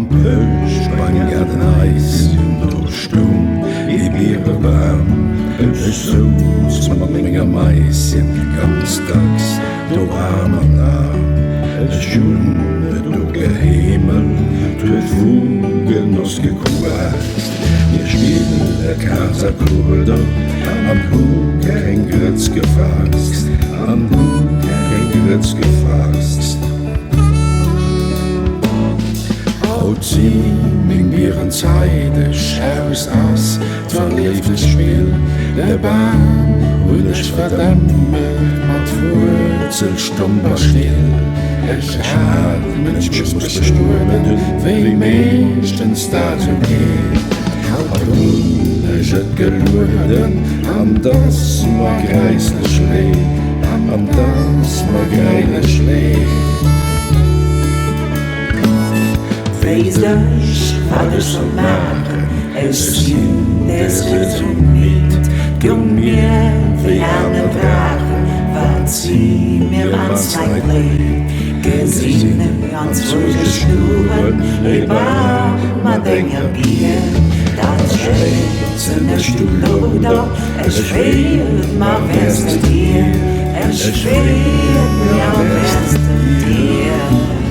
Pösch beim Gardeneis durch Sturm, ich bleibe warm. Ich such's mit meiner Meischen ganz tags, du armer Arm. Ich schulme du Gehimmel, du Fugen ausgekuast. Wir spielen Casa Kurda, am Hut kein Grütz gefasst, am Hut kein Grütz gefasst. Sie min ihren Zeide Schaus ass verlieftes Spiel der Bahn und ich verdamme mat Wurzelstummbar still. Es hat muss besturmen wéi meeschtens dat geht. Haut geluden an das ma greisle schlee, an das ma greile schlee. Wees dus wat er zal maken, es zien desert niet. Kom meer wie aan het dragen, wat zie meer aan zijn leed. Gezien ans vroege schuwen, eba, maar denk je bier. Dat schreeuwt in de stoeloda, es schreeuwt maar beste dier. Es schreeuwt maar beste dier.